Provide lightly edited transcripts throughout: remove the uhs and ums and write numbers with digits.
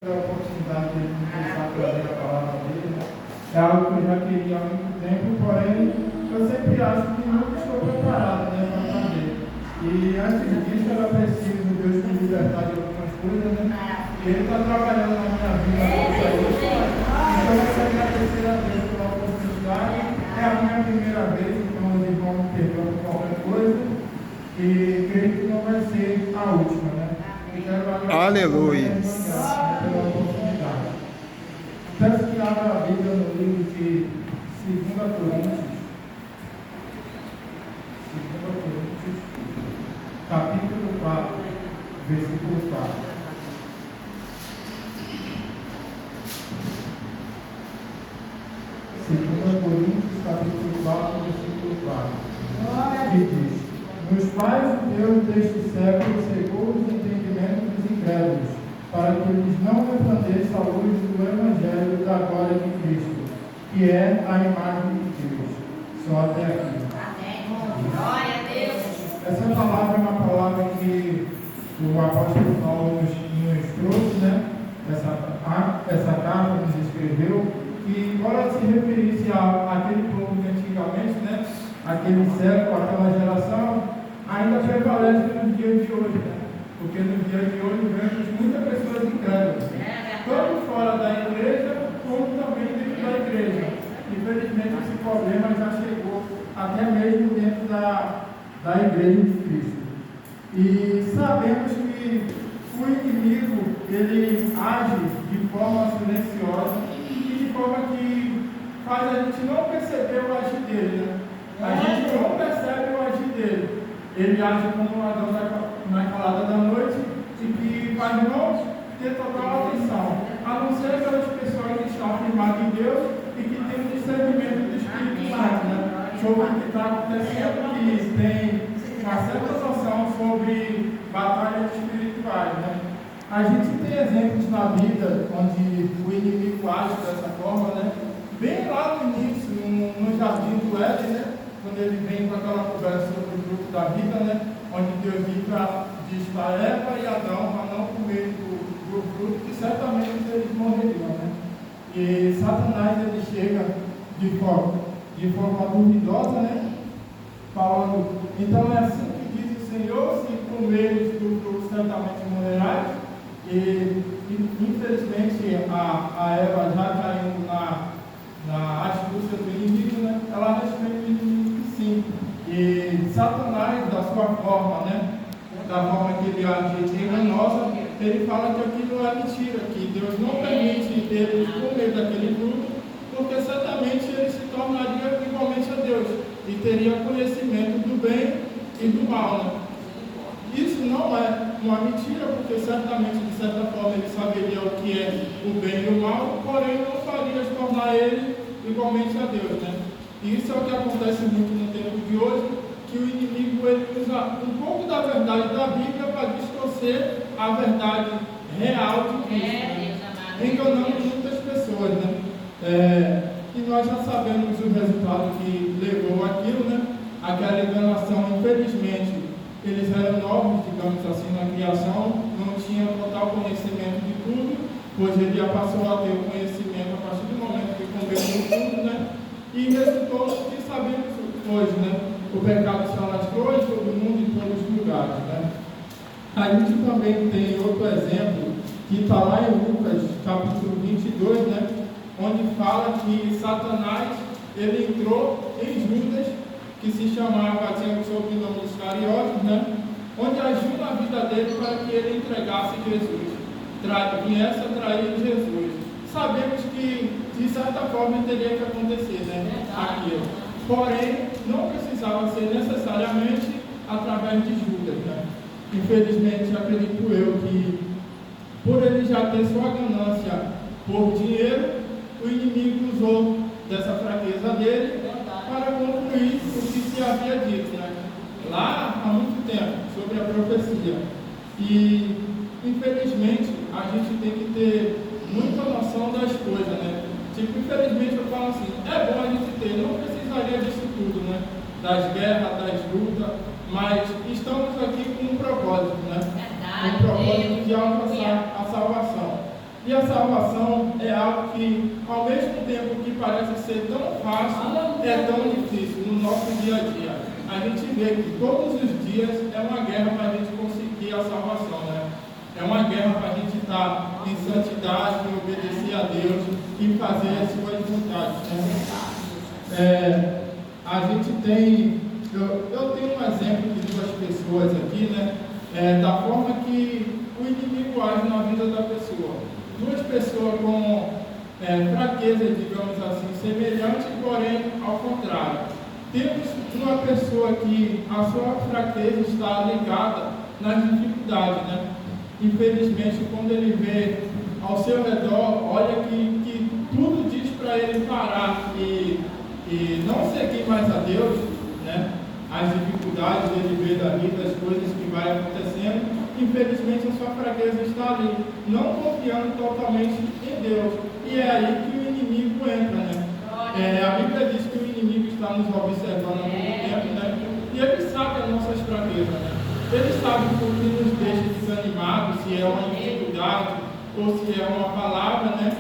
a oportunidade de começar a trazer a palavra dele. É algo que eu já queria há muito tempo, porém eu sempre acho que nunca estou preparado, né, para fazer. E antes disso era preciso Deus me libertar de algumas coisas, né? E Ele está trabalhando na minha vida para isso. Então eu quero agradecer a Deus pela oportunidade. É a minha primeira vez, então os irmãos me perdoam qualquer coisa. E creio que não vai ser a última, né? Aleluia. Pela oportunidade. Peço que abra a Bíblia no livro de 2 Coríntios, capítulo 4, versículo 4. 2 Coríntios, capítulo 4, versículo 4. Que diz: nos quais o Deus deste século cegou os entendimentos dos incrédulos, para que eles não resplandeçam a luz do Evangelho da glória de Cristo, que é a imagem de Deus. Só até aqui. Amém. Glória a Deus. Essa palavra é uma palavra que o apóstolo Paulo nos trouxe, né? Essa carta nos escreveu, que ora se referisse àquele povo que antigamente, né? Aquele século, aquela geração, ainda prevalece nos dias de hoje, né? Porque nos dias de hoje vemos muitas pessoas incrédulas, tanto fora da igreja, como também dentro da igreja. Infelizmente, esse problema já chegou até mesmo dentro da igreja de Cristo. E sabemos que o inimigo, ele age de forma silenciosa e de forma que faz a gente não perceber o agir dele, né? A gente não percebe o agir dele. Ele age como um ladrão na calada da noite e que faz não ter total atenção, a não ser aquelas pessoas que estão firmadas em Deus e que têm um discernimento do Espírito Santo, né? Sobre o que está acontecendo, que tem uma certa noção sobre batalhas espirituais, né? A gente tem exemplos na vida onde o inimigo age dessa forma, né? Bem lá no início, no jardim do Éden, né? Quando ele vem com aquela conversa sobre o fruto da vida, né? Onde Deus diz para Eva e Adão para não comer do fruto, que certamente eles morreriam, né? E Satanás, ele chega de forma duvidosa, né? Falando, então é assim que diz o Senhor, se comeres do fruto certamente morrerás. E infelizmente a Eva já caiu na astúcia do inimigo, né? Ela responde o inimigo que sim. E Satanás, da sua forma, né? Da forma que ele age enganosa, ele fala que aquilo é mentira, que Deus não permite ele comer daquele fruto, porque certamente ele se tornaria igualmente a Deus e teria conhecimento do bem e do mal, né? Isso não é uma mentira, porque certamente, de certa forma, ele saberia o que é o bem e o mal, porém não faria se tornar ele igualmente a Deus, né? E isso é o que acontece muito no tempo de hoje, que o inimigo ele usa um pouco da verdade da Bíblia para distorcer a verdade real de Cristo, né? Enganando muitas pessoas, né? E nós já sabemos o resultado que levou aquilo, né? Aquela enganação, infelizmente, eles eram novos, digamos assim, na criação, não tinham total conhecimento de tudo, pois ele já passou a ter o conhecimento a partir do momento que comeu tudo, né? E resultou no que sabemos hoje, né? O pecado se alastrou em todo mundo, em todos os lugares, né? A gente também tem outro exemplo, que está lá em Lucas, capítulo 22, né? Onde fala que Satanás, ele entrou em Judas, que se chamava, tinha o sobrenome dos Iscariotes, né? Onde agiu na vida dele para que ele entregasse Jesus, viesse a trair Jesus. Sabemos que, de certa forma, teria que acontecer, né? Aquilo. Porém, não precisava ser necessariamente através de Judas, né? Infelizmente, acredito eu que, por ele já ter sua ganância por dinheiro, o inimigo usou dessa fraqueza dele para concluir o que se havia dito, né? Lá há muito tempo, sobre a profecia. E, infelizmente, a gente tem que ter muita noção das coisas, né? Tipo, infelizmente eu falo assim, é bom a gente ter, não precisaria disso tudo, né? Das guerras, das lutas, mas estamos aqui com um propósito, né? Um propósito de alcançar a salvação. E a salvação é algo que, ao mesmo tempo que parece ser tão fácil, é tão difícil no nosso dia a dia. A gente vê que todos os dias é uma guerra para a gente conseguir a salvação, né? É uma guerra para a gente estar em santidade, em obedecer a Deus e fazer as suas vontades, né? A gente tem, eu tenho um exemplo de duas pessoas aqui, né? Da forma que o inimigo age na vida da pessoa. Duas pessoas com fraqueza, digamos assim, semelhante, porém ao contrário. Temos uma pessoa que a sua fraqueza está ligada nas dificuldades, né? Infelizmente, quando ele vê ao seu redor, olha que tudo diz para ele parar e não seguir mais a Deus, né? As dificuldades ele vê da vida, as coisas que vai acontecendo, infelizmente a sua fraqueza está ali, não confiando totalmente em Deus. E é aí que o inimigo entra, né? A Bíblia diz que o inimigo está nos observando há muito tempo, né? E ele sabe as nossas fraquezas, né? Ele sabe o que nos deixa desanimados, se é uma dificuldade ou se é uma palavra, né?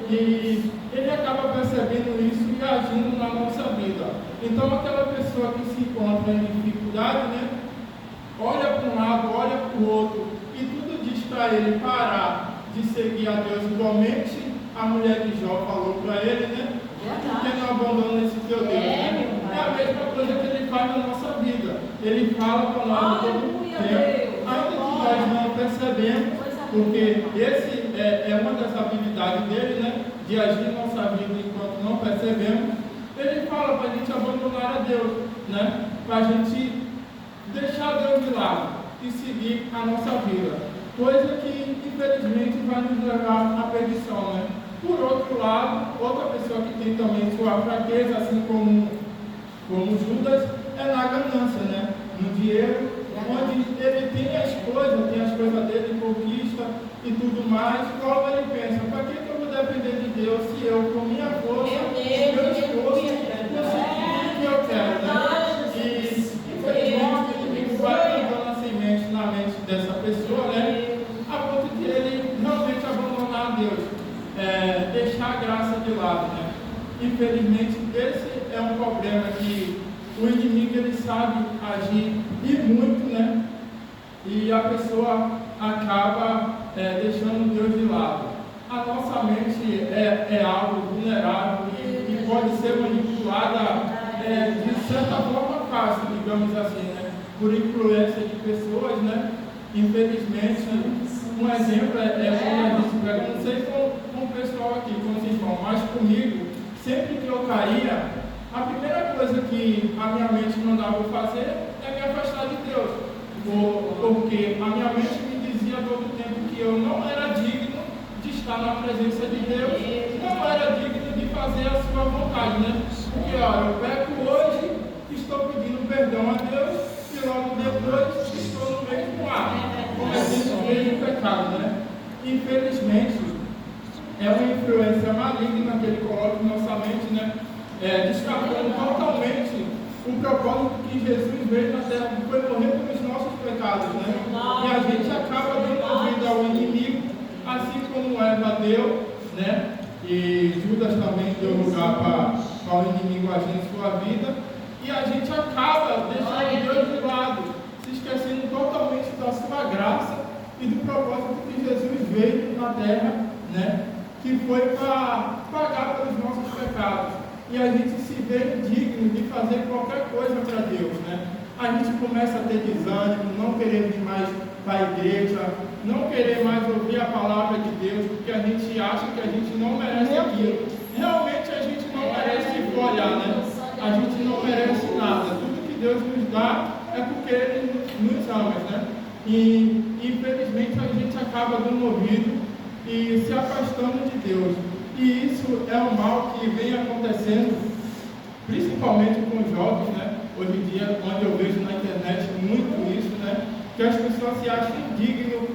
E ele acaba percebendo isso e agindo na nossa vida. Então, aquela pessoa que se encontra em dificuldade, né? Olha para um lado, olha para o outro, e tudo diz para ele parar de seguir a Deus. Igualmente, a mulher de Jó falou para ele, né? Por que não abandona esse teu Deus? Né? É a mesma coisa que ele faz na nossa vida. Ele fala para nós todo o tempo, ainda que nós não percebemos, porque esse é uma das habilidades dele, né? De agir em nossa vida enquanto não percebemos. Ele fala para a gente abandonar a Deus, né? Para a gente deixar Deus de lado e seguir a nossa vida, coisa que infelizmente vai nos levar à perdição, né? Por outro lado, outra pessoa que tem também sua fraqueza, assim como Judas, é na ganância, né? No dinheiro, onde ele tem as coisas dele, conquista e tudo mais, logo ele pensa, para que eu vou depender de Deus se eu, com minha força, meu esforço, consigo tudo que eu quero, né? E infelizmente o inimigo vai plantando a semente na mente dessa pessoa, né? A ponto de ele realmente abandonar Deus, deixar a graça de lado, né? Infelizmente esse é um problema que o inimigo ele sabe agir e muito, né? E a pessoa acaba deixando Deus de lado. A nossa mente é algo vulnerável e pode ser manipulada de certa forma fácil, digamos assim, né? Por influência de pessoas, né? Infelizmente, um exemplo quando a gente pega, não sei com o pessoal aqui, com os irmãos, mas comigo, sempre que eu caía, a primeira coisa que a minha mente mandava eu fazer é me afastar de Deus, porque a minha mente me dizia todo o tempo que eu não era digno de estar na presença de Deus, não era digno de fazer a sua vontade, né? Porque, eu peco hoje, estou pedindo perdão a Deus, e logo depois estou no mesmo ar, cometendo o mesmo pecado, né? Infelizmente, é uma influência maligna que ele coloca em nossa mente, né? Descartando totalmente o propósito que Jesus veio na terra, que foi morrer pelos nossos pecados, né? E a gente acaba dando ouvido ao inimigo, assim como Eva deu, né? E Judas também deu lugar para o inimigo agir em sua vida, e a gente acaba deixando Deus de lado, se esquecendo totalmente da sua graça e do propósito que Jesus veio na terra, né? Que foi para pagar pelos nossos pecados. E a gente se vê indigno de fazer qualquer coisa para Deus, né? A gente começa a ter desânimo, não querer vir mais para a igreja, não querer mais ouvir a palavra de Deus, porque a gente acha que a gente não merece aquilo. Realmente a gente não merece olhar, né? A gente não merece nada. Tudo que Deus nos dá é porque Ele nos ama, né? E infelizmente a gente acaba dando ouvido e se afastando de Deus. E isso é um mal que vem acontecendo, principalmente com os jovens, né? Hoje em dia, onde eu vejo na internet muito isso, né? Que as pessoas se acham indignas,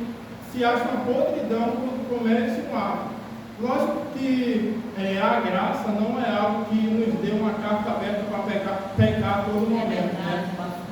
se acham podridão quando cometem um ato. Lógico que a graça não é algo que nos dê uma carta aberta para pecar a todo momento, né?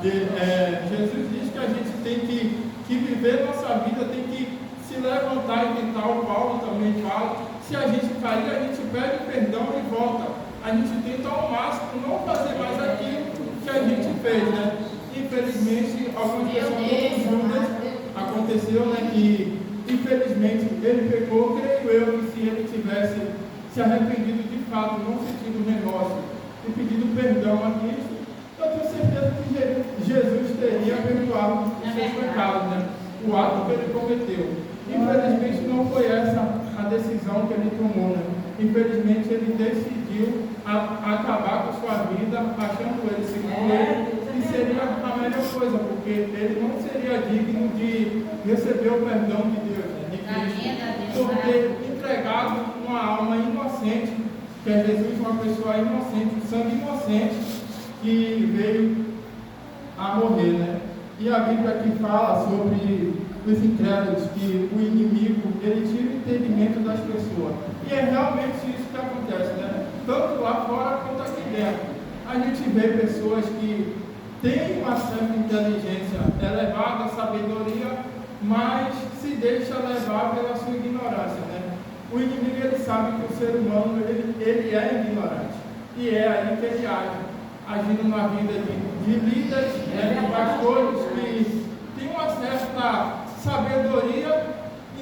Jesus diz que a gente tem que viver nossa vida, tem que se levantar e tentar, o Paulo também fala, se a gente cair, a gente pede perdão e volta. A gente tenta ao máximo não fazer mais aquilo que a gente fez, né? Infelizmente, algumas pessoas como Judas, aconteceu, né, que infelizmente ele pecou, creio eu, que se ele tivesse se arrependido de fato, não sentido remorso e pedido perdão a Cristo, eu tenho certeza que Jesus teria perdoado os seus pecados, né? O ato que ele cometeu. Infelizmente não foi essa a decisão que ele tomou, né? Infelizmente ele decidiu acabar com sua vida, achando ele, segundo ele, que seria a melhor coisa, porque ele não seria digno de receber o perdão de Deus, né? De Cristo, por ter entregado uma alma inocente, que é Jesus, uma pessoa inocente, sangue inocente, que veio a morrer, né? E a Bíblia aqui fala sobre os incrédulos, que o inimigo, ele tira o entendimento das pessoas. E é realmente isso que acontece, né? Tanto lá fora quanto aqui dentro. A gente vê pessoas que têm uma certa inteligência elevada, sabedoria, mas se deixa levar pela sua ignorância, né? O inimigo, ele sabe que o ser humano, ele é ignorante. E é aí que ele age, agindo na vida de líderes, de pastores que têm uma certa sabedoria,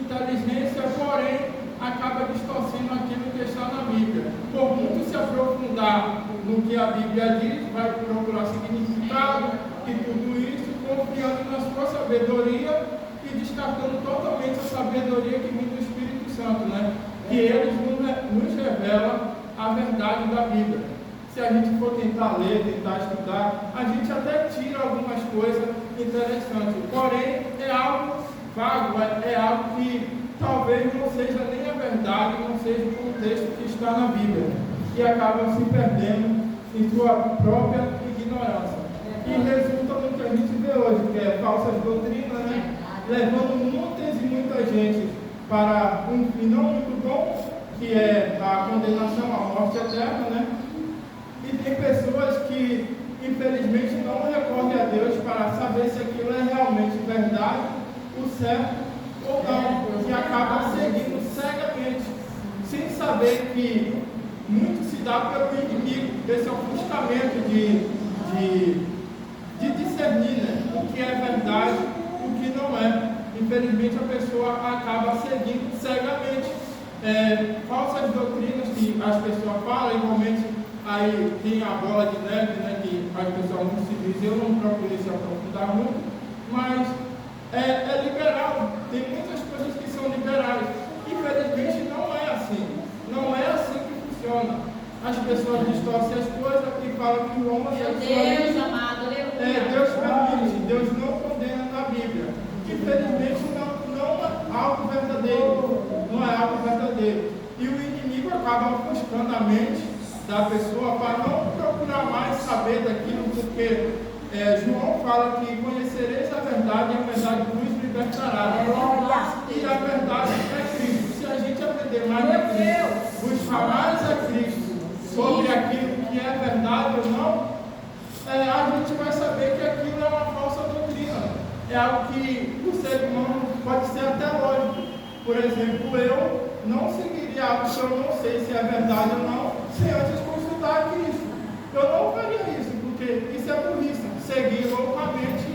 inteligência, porém acaba distorcendo aquilo que está na Bíblia. Por muito se aprofundar no que a Bíblia diz, vai procurar significado e tudo isso, confiando na sua sabedoria e descartando totalmente a sabedoria que vem do Espírito Santo, né? Que eles nos revela a verdade da Bíblia. Se a gente for tentar ler, tentar estudar, a gente até tira algumas coisas interessantes, porém é algo vago, é algo que talvez não seja nem a verdade, não seja o contexto que está na Bíblia, e acaba se perdendo em sua própria ignorância. E resulta no que a gente vê hoje, que é falsas doutrinas, né? Levando muitas e muita gente para um fim não muito bom, que é a condenação à morte eterna, né? E tem pessoas que, infelizmente, não recorrem a Deus para saber se aquilo é realmente verdade, o certo ou não, que acaba seguindo cegamente, sem saber que muito se dá pelo inimigo, esse ofuscamento de discernir, né, o que é verdade, o que não é. Infelizmente, a pessoa acaba seguindo cegamente falsas doutrinas que as pessoas falam, igualmente. Aí tem a bola de neve, né, que as pessoas não se dizem, eu não procurei se aprofundar muito, mas é liberal, tem muitas coisas que são liberais. Infelizmente não é assim, não é assim que funciona. As pessoas distorcem as coisas e falam que o homossexualismo Deus amado, Deus permite, Deus não condena na Bíblia. Infelizmente não é algo verdadeiro, não é algo verdadeiro. E o inimigo acaba ofuscando a mente da pessoa para não procurar mais saber daquilo, porque João fala que conhecereis a verdade e a verdade vos libertará. E a verdade é Cristo. Se a gente aprender mais de Cristo, buscar mais a Cristo sobre aquilo que é verdade ou não, a gente vai saber que aquilo é uma falsa doutrina. É algo que o ser humano pode ser até lógico. Por exemplo, eu não seguiria algo que eu não sei se é verdade ou não, sem antes consultar a Cristo. Eu não faria isso, porque isso é burrice. Seguir loucamente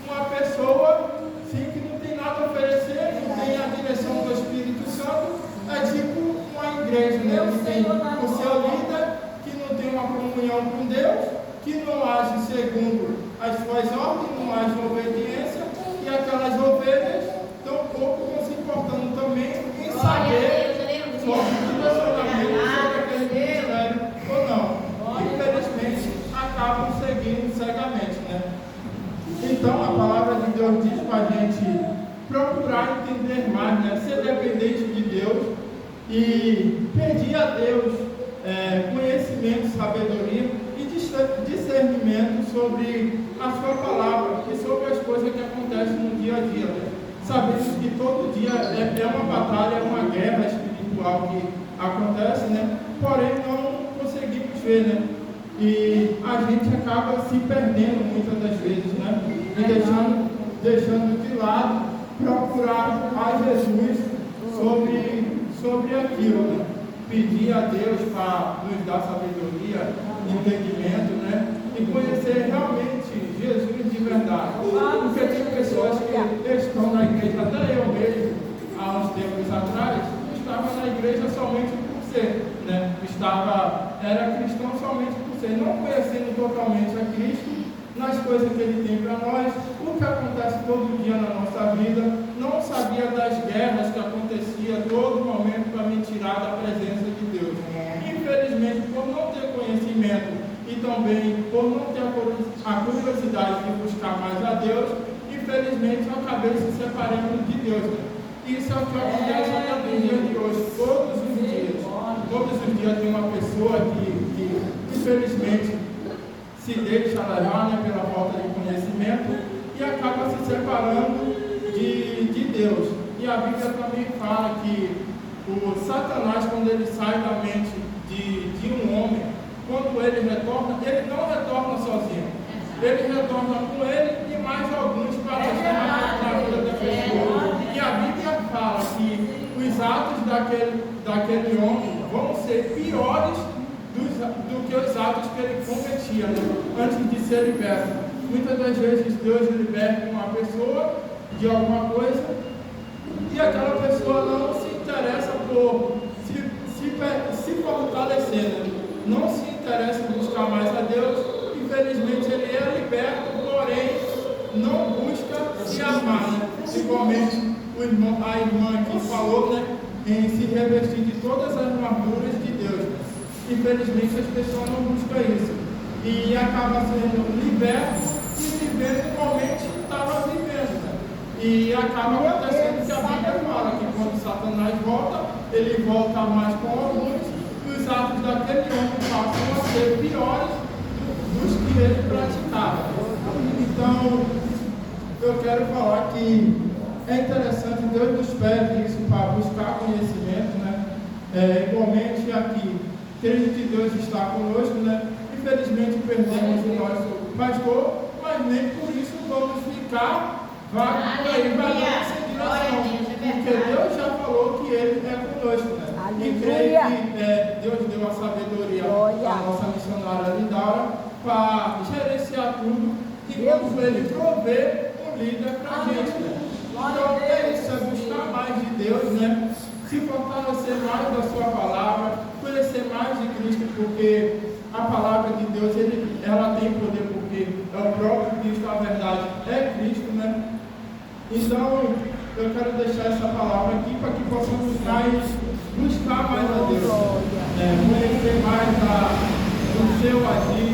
uma pessoa sim, que não tem nada a oferecer, não tem a direção do Espírito Santo, é tipo uma igreja, né? Que tem o seu líder, que não tem uma comunhão com Deus, que não age segundo as suas ordens, não age em obediência, e aquelas ovelhas tampouco vão se importando também em saber sobre o direcionamento sobre aquele ministério ou não. Infelizmente, acabam seguindo cegamente, né? Então, a palavra de Deus diz para a gente procurar entender mais, né? Ser dependente de Deus e pedir a Deus conhecimento, sabedoria e discernimento sobre a sua palavra e sobre as coisas que acontecem no dia a dia, né? Sabemos que todo dia é uma batalha, é uma guerra espiritual que acontece, né? Porém, não conseguimos ver, né? E a gente acaba se perdendo muitas das vezes, né? E deixando de lado procurar a Jesus sobre aquilo, né? Pedir a Deus para nos dar sabedoria, entendimento, né? E conhecer realmente Jesus de verdade. Porque tem pessoas que estão na igreja, até eu mesmo, há uns tempos atrás, estava na igreja somente por ser, né? Era cristão somente por ser, não conhecendo totalmente a Cristo, nas coisas que Ele tem para nós, o que acontece todo dia na nossa vida, não sabia das guerras que acontecia a todo momento para me tirar da presença de Deus. Infelizmente, por não ter conhecimento e também por não ter a curiosidade de buscar mais a Deus, infelizmente eu acabei se separando de Deus. Isso é o que acontece até no dia de hoje, todos os dias. Todos os dias tem uma pessoa que infelizmente se deixa levar, né, pela falta de conhecimento e acaba se separando de Deus. E a Bíblia também fala que o Satanás, quando ele sai da mente de um homem, quando ele retorna, ele não retorna sozinho. Ele retorna com ele e mais alguns para ajudar na vida da pessoa. E a Bíblia fala que os atos daquele homem vão ser piores do que os atos que ele cometia, né, antes de ser liberto. Muitas das vezes Deus liberta uma pessoa de alguma coisa e aquela pessoa não se interessa por se fortalecer, né? Não se interessa em buscar mais a Deus. Infelizmente ele é liberto, porém não busca se amar, né? Igualmente a irmã que falou, né, em se revestir de todas as armaduras de Deus. Infelizmente as pessoas não buscam isso e acaba sendo liberto e vivendo igualmente estava vivendo, né? E acaba acontecendo que a Bíblia fala que quando Satanás volta, ele volta mais com alguns e os atos daquele homem passam a ser piores dos que ele praticava. Então eu quero falar que é interessante, Deus nos pede isso para buscar conhecimento, né? Igualmente aqui, creio que Deus está conosco, né? Infelizmente perdemos o nosso pastor, mas nem por isso vamos ficar vagos por aí, vagando sem direção, porque Deus já falou que Ele é conosco, né? E creio que Deus deu a sabedoria à nossa missionária Lindaura para gerenciar tudo e quando Ele prover um líder para a gente, né? Então é isso, é buscar mais de Deus, né? Se fortalecer mais da sua palavra, conhecer mais de Cristo, porque a palavra de Deus, ela tem poder, porque é o próprio Cristo, a verdade é Cristo, né? Então, eu quero deixar essa palavra aqui para que possamos buscar mais a Deus, conhecer mais o seu agir,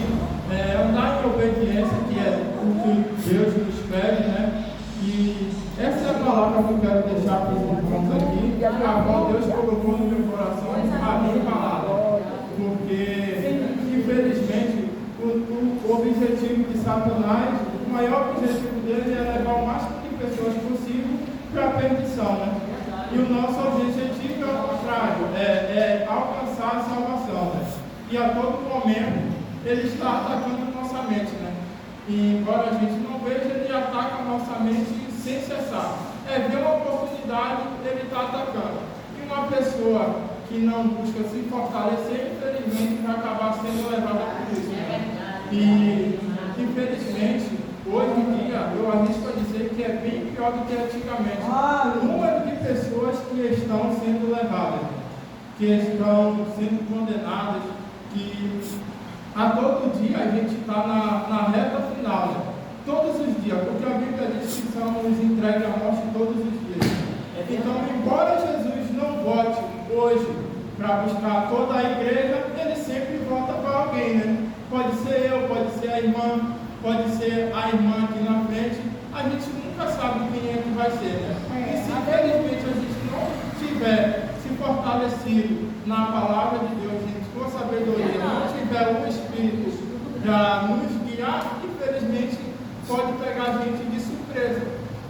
andar em obediência, que é o que Deus nos pede, né? E essa é a palavra que eu quero deixar para os irmãos aqui, a qual Deus colocou no meu coração a minha palavra. Porque, infelizmente, o objetivo de Satanás, o maior objetivo dele é levar o máximo de pessoas possível para a perdição, né? E o nosso objetivo é o contrário, é alcançar a salvação, né? E a todo momento ele está atacando nossa mente, né? E embora a gente não veja, ele ataca a nossa mente sem cessar. Ver uma oportunidade, ele está atacando. E uma pessoa que não busca se fortalecer, infelizmente vai acabar sendo levada por isso, né? E infelizmente, hoje em dia, eu arrisco a dizer que é bem pior do que antigamente. O número de pessoas que estão sendo levadas, que estão sendo condenadas, que a todo dia a gente está na reta final, né? Todos os dias, porque a Bíblia diz que somos entregues à morte todos os dias. Então, embora Jesus não volte hoje para buscar toda a igreja, ele sempre volta para alguém, né? Pode ser eu, pode ser a irmã, pode ser a irmã aqui na frente. A gente nunca sabe quem é que vai ser, né? E se infelizmente a gente não tiver se fortalecido na palavra de Deus, gente, com sabedoria, não tiver o Espírito para nos guiar, infelizmente pode pegar a gente de surpresa.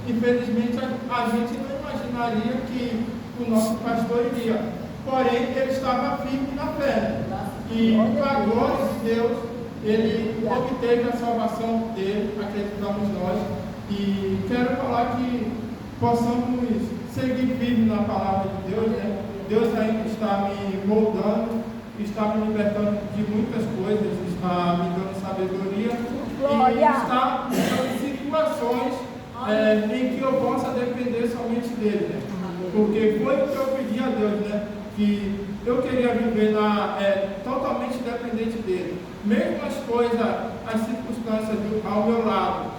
Infelizmente a gente não imaginaria que o nosso pastor iria, porém ele estava firme na fé, e com a glória de Deus ele obteve a salvação dele, acreditamos nós. E quero falar que possamos seguir firme na palavra de Deus, né? Deus ainda está me moldando, está me libertando de muitas coisas, está me dando sabedoria e está me dando situações em que eu possa depender somente dele, né? Porque foi o que eu pedi a Deus, né? Que eu queria viver totalmente dependente dele. Mesmo as coisas, as circunstâncias ao meu lado,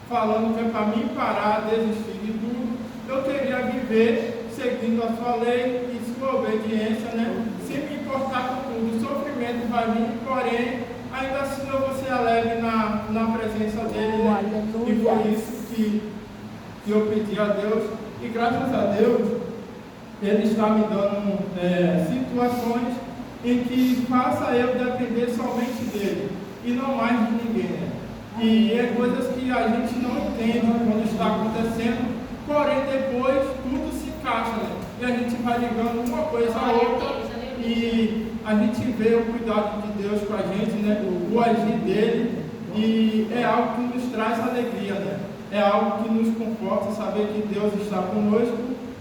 falando que é para mim parar, desistir de tudo, eu queria viver seguindo a sua lei e sua obediência, né? Sem me importar com tudo. O sofrimento vai vir, porém, ainda assim eu vou ser alegre na presença dele, né? E foi isso que eu pedi a Deus. E graças a Deus, Ele está me dando situações em que faça eu depender somente dele e não mais de ninguém, né? E é coisas que a gente não entende quando está acontecendo, porém depois tudo se encaixa, né? E a gente vai ligando uma coisa a outra e a gente vê o cuidado de Deus com a gente, né? O agir dele, e é algo que nos traz alegria, né? É algo que nos conforta saber que Deus está conosco,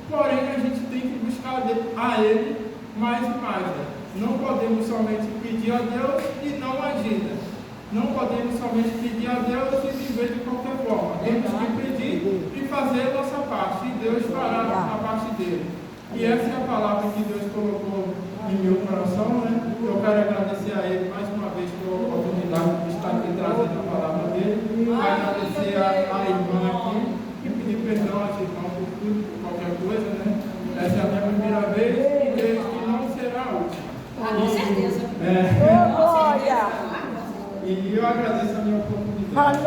porém a gente tem que buscar a Ele mais e mais, né? Não podemos somente pedir a Deus e não agir, né? Não podemos somente pedir a Deus e viver de qualquer forma. Temos que pedir e fazer a nossa parte, e Deus fará a parte dele. E essa é a palavra que Deus colocou em meu coração, né? Eu quero agradecer a Ele mais uma vez pela oportunidade de estar aqui trazendo a palavra dele. Agradecer a irmã aqui e pedir perdão às irmãs por tudo, por qualquer coisa, né? Essa é a minha primeira vez e creio que não será a última. Com certeza. E eu agradeço a minha oportunidade.